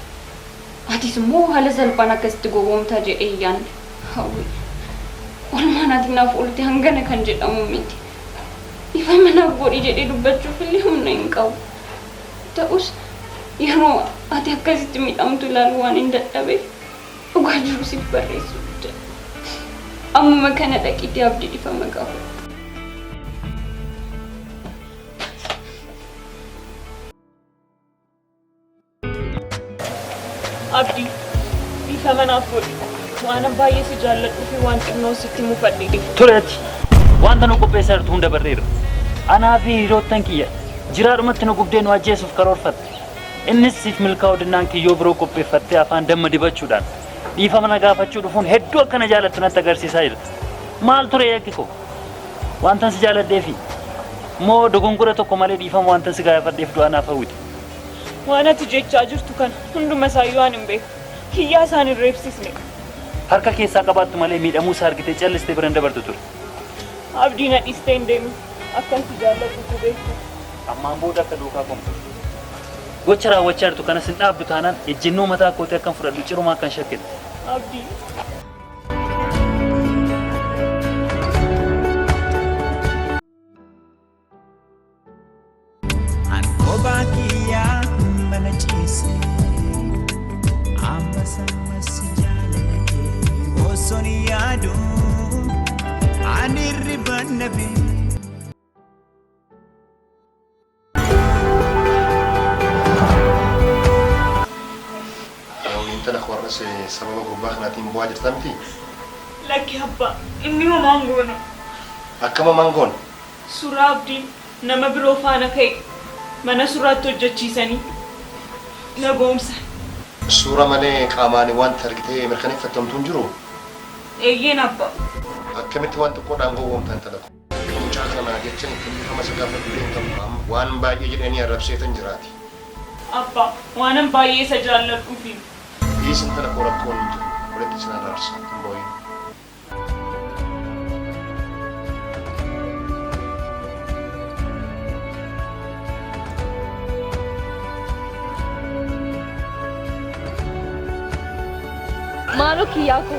Atis immoo haala salphaan akkasitti gowwoomtaa jedhee yaadde. Hawwi. Oolmaan ati naaf oolte hangana kan jedhamu miti. Ifa manaaf godhi jedhee dubbachuuf illee humna hin qabu. Ta'us yeroo ati akkasitti miidhamtu ilaaluu waan hin dadhabeef dhugaa jiru siif barreessuu jedha. Ammuma kana dhaqiitii abdii dhifama gaafadhu. Abdii, dhifama naaf godhi. Waan baay'ee si jaalladhuu fi waan xinnoo sitti mufadhe. Tureeti wanta nu qopheessaa jirtu hunda barreera. Anaa fi hiriyoottan kiyya jiraadhumatti nu gubdee nu ajjeesuuf karoorfatte. Innis siif milkaa'uu dinnaan kiyyoo biroo qopheeffattee afaan damma dibachuudhaan dhiifama na gaafachuu dhufuun hedduu akkana jaalattu natti agarsiisaa jirti. Maal ture yakki koo? Wantan si jaaladheefi moo dogongora tokko malee dhiifama wantan si gaafadheef du'a naaf hawwite. Waan ati jechaa jirtu kan hunduma isaayyuu waan hin beeku. Kiyyaa isaan hin reebsisne. Harka keessaa qabaattu malee miidhamuu isaa argitee callistee bira hin dabartu ture. Abdii na dhiistee hin deemu. Akkan si jaalladhu beektu. Ammaan booda akka duukaa komtu. Gocha raawwachaa jirtu kanas hin dhaabdu taanaan ejjennoo mataa kootee akkan fudhadhu cirumaa akkan shakkite. Abdii. Ankobakia mana chise ambasa masijale osoni yadu anirriban nabi intala warras sababa gurbaa kanaatiin bu'aa jirta miti. Lakki abbaa inni homaan goona. Akkama mangoon. Suuraa abdiin nama biroo faana ka'e mana suraatti hojjechiisanii na goomsa. Suura malee qaamaan wanta argitee mirkaneeffattamtu hin jiru? Eeyyeen abbaa. Akkamitti waan xiqqoodhaan gowwoomtan talaku? Mucaa kanaa jechaan ittiin bifa masa gaafa duleen qabu waan baay'ee jedhanii arrabseetan jiraati. Abbaa waanan baay'ee isa jaalladhuufi. Dhiisin tana koo rakkoon hin jiru. Walitti isin arraabsa hin booyin. Maalo kiyyaako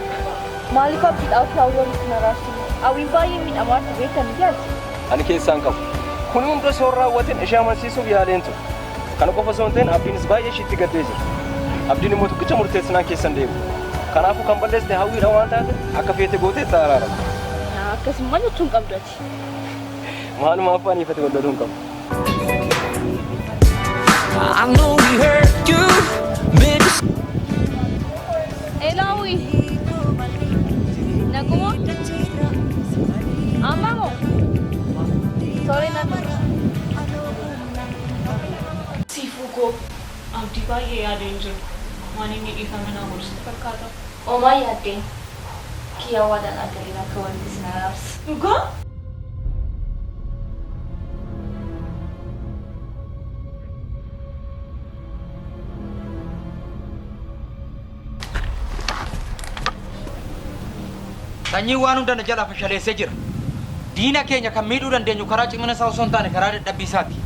maaliif abdiidhaaf raawwan isin araarsu? Awwiin baay'ee miidhamaatti beekan jaati. Ani keessaan qabu. Kun hundi osoo raawwateen ishee amansiisuuf yaaleen ture. Kana qofa osoo hin ta'in abdiinis baay'ee ishiitti gaddee jira. Abdiin immoo tokkicha murteessinaan keessan deemu. Kanaafuu kan balleessite hawwiidha waan taateef akka feete gootee itti araarama. Akkasuma jechuun qabdu ati. Maaluma afaan ifate wallaluu hin qabu. I know we hurt you, baby. Elawi. Naguma? Amamo. Sorry na. Sifuko abdii baay'ee yaadeen jiru. Waan inni dhiifame na horsitu fakkaata. Omaa yaaddeen kiyyaa waadaan agareen akka wanti isin araarsu. Dhugaa? Sanyii waan hunda na jalaa fashaleessee jira. Diina keenya kan miidhuu dandeenyu karaa cimina isaa osoo hin taane karaa dadhabbii isaati.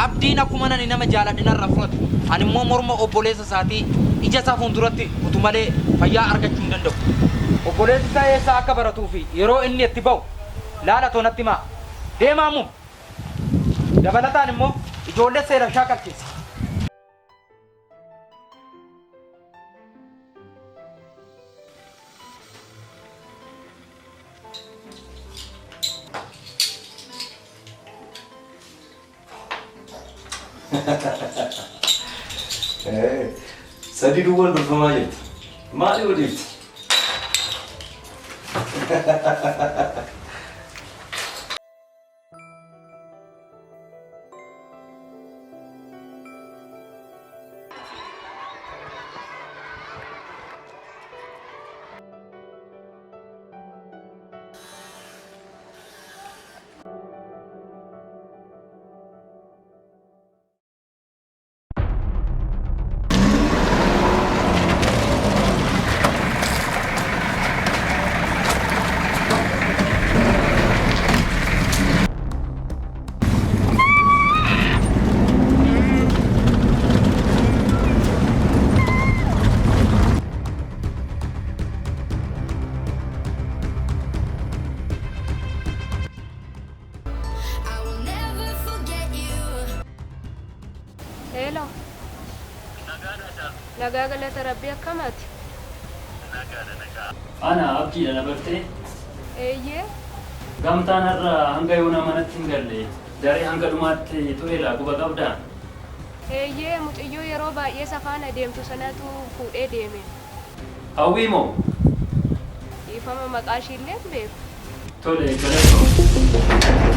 Abdiin akkuma nani nama jaaladhinarraa fudhatu. Ani immoo morma obboleessa isaatii ija isaa fuulduratti utuu malee fayyaa argachuu hin danda'u. Obboleessi isaa eessaa akka baratuu fi yeroo inni itti ba'u laala toonatti himaa. Deemaa muu. Dabalataan immoo ijoollee seera shaakalcheessa. Sadi duwwan durfamaa jirti. Maali wadiifti? Hello. Nagaa galata rabbii akkamaati? Ana abdiidha dabartee Eeyyee. gamtaan har'a hanga yoona manatti hin galle daree hanga dhumaatti tureera quba qabdaa? Eeyyee mucayyoo yeroo baay'ee safaana deemtu sanatu fuudhee deeme. Hawwii moo? Dhiifama maqaa ishiillee hin beeku. Tole galatoo.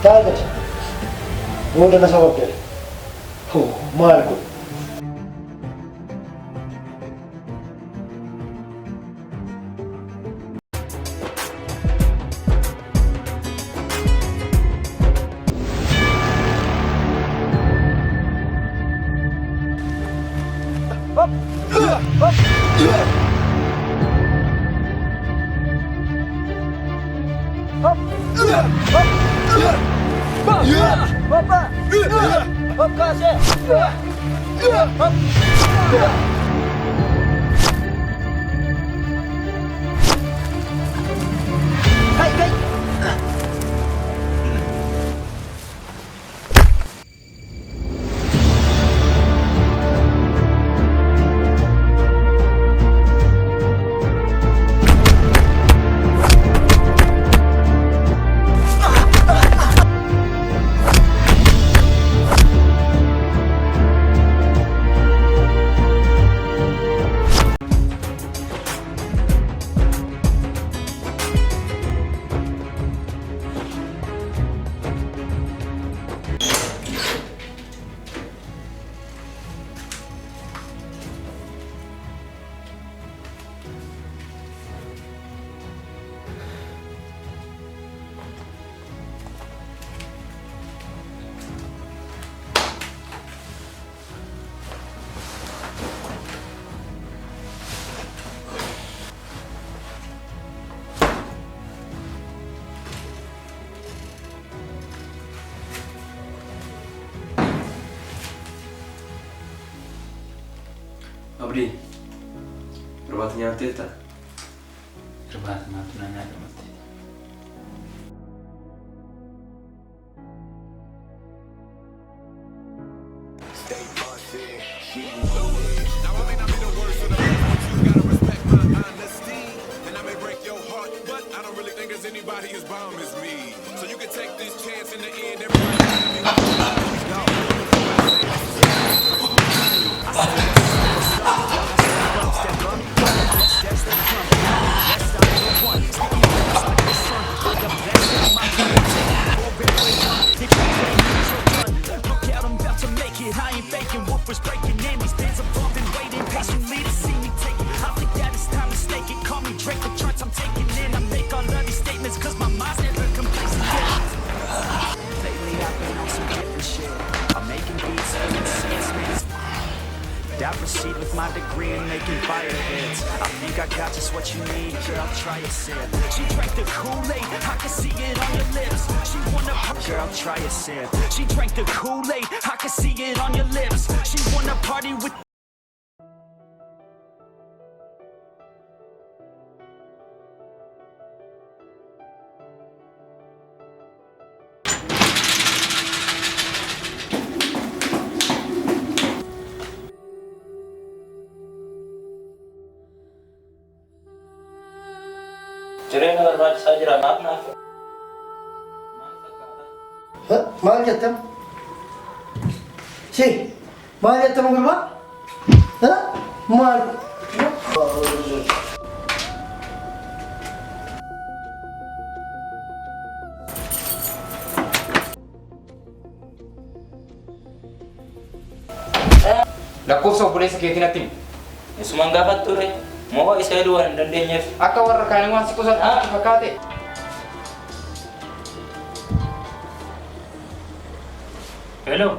Taagati. Booda na sababdee. Maal kun? Abdi, perbuatannya arti tak? Perbuatan nanya ada mati. Anybody as bomb as me, so you can take this chance in the end. I proceed with my degree in making fire hits. I think I got just what you need, girl, try a sip. She drank the Kool-Aid, I can see it on your lips. She wanna, girl, try a sip. She drank the Kool-Aid, I can see it on your lips. She wanna party with Jireenya barbaachisaa jira maaf naaf? Maal jettam? Si, maal jettam gurbaa? Maal? Lakkoofsa obboleessa keetiin atti himi. Isumaan gaafat ture. Moo isa hedduu waan hin dandeenyeef. Akka warra kaanii waan si qusadhaatti fakkaate. Hello.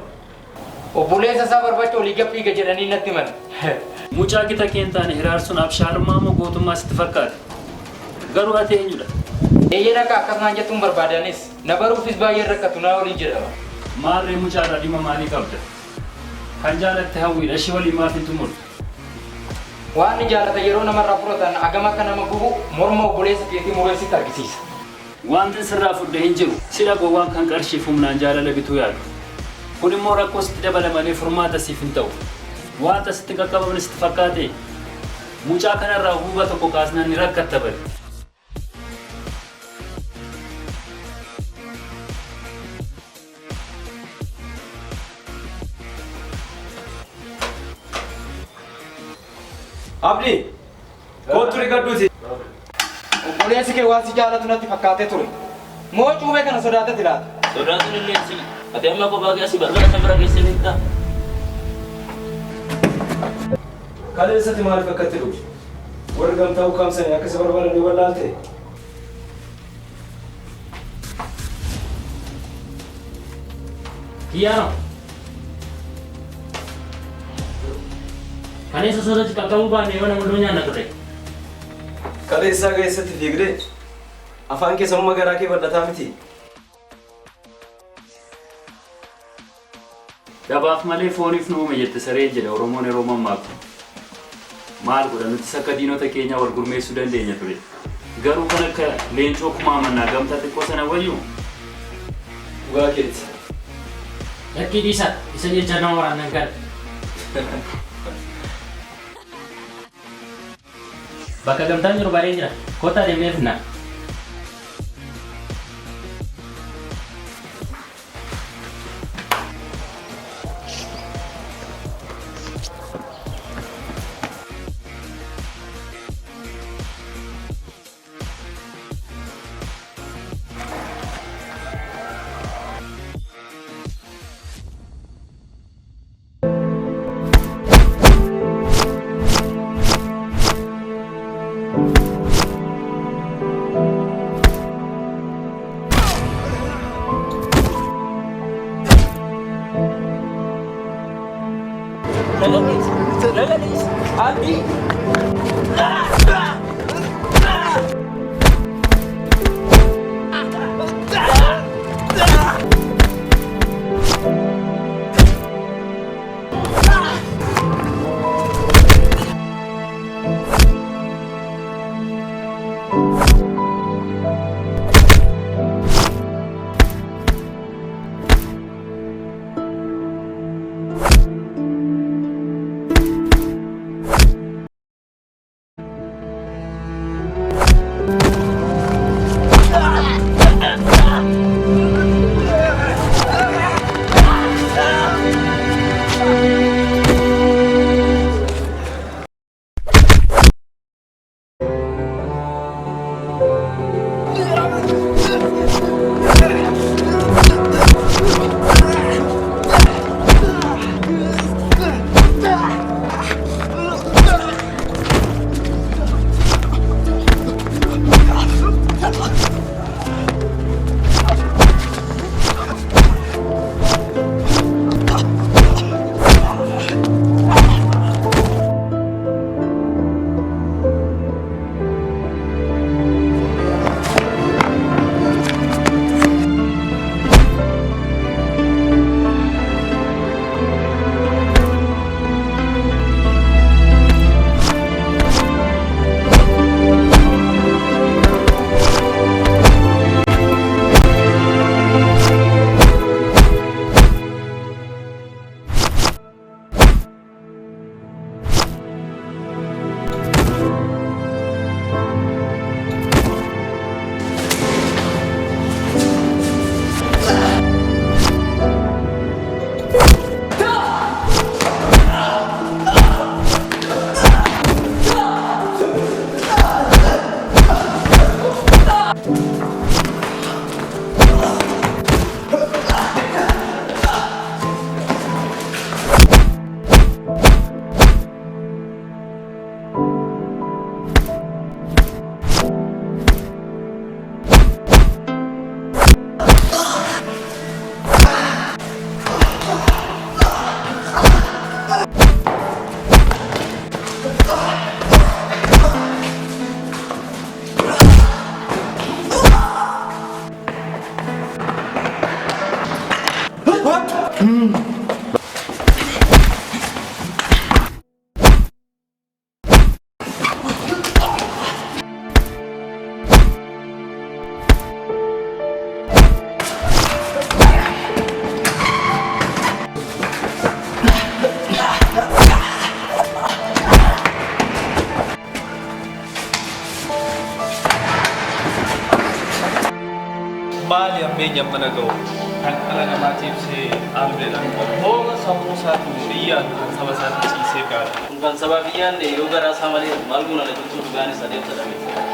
Obboleessa isaa barbaacha olii gaffiiga jedhanii natti himan. Mucaa kita keentaan hiraarsuun abshaalummaa moo gootummaa sitti fakkaate? Garuu ati eenyudha? Eeyyee dhaqa akkasumaan jettuun barbaadanis na baruufis baay'ee rakkatu naa waliin jedhama. Maarree mucaadhaa dhimma maalii qabda? Kan jaalatte hawwiidha ishee waliin maaf hin tumurre? Waan jaalata yeroo namarraa fudhatan agama akka nama gubu morma obboleessa keetii mureessitti argisiisa. Wanti sirraa fudhe hin jiru. Sida gowwaan kan qarshiif humnaan jaalala bituu yaadu. Kun immoo rakkoo sitti dabalamanii furmaata siif hin ta'u. Wanta sitti qaqqabaman sitti fakkaate mucaa kanarraa huuba tokko kaasnaan ni rakkatta bari. Abdi, kootu rigadhuuti. Obboleessi kee waan si jaalatu natti fakkaatee ture. Moo cuubee kana sodaatatti laata? Sodaatun illee si ati amma kophaa kee asii balbala san bira geessanii bitaa. Kaleessatti maaliif akkatti dhufu? Warri gamtaa ukkaamsanii akka isa barbaadan yoo wallaalte. Kiyaano. Kaleessa sodaatti qaqqabuu baanne yoo nama hunduu nyaanna ture. Kaleessaa keessatti fiigdee afaan kee sammuu garaa kee bal'ataa miti. Gabaaf malee fooniif nu uume jette saree jedha Oromoon yeroo mammaaktu. Maal godha nuti akka diinota keenya wal gurmeessuu dandeenya ture. Garuu kan akka leencoo kumaa mannaa gamtaa xiqqoo sana wayyuu. Dhugaa keeti. Lakkii dhiisa isa jecha nama waraannan kan. Bakka gamtaan jiru baay'ee jira. Kottaa deemnee finna. Lalanis, Abi. maali ammeenya mana ga'u kan dhala namaatiif see albeedhaan qophooma sammuu isaatu biyyaan kan saba isaatti ciisee gaara. Kan sabaa biyyaan yoo garaa isaa malee maal goona jechuun dhugaanis adeemsa dhabe.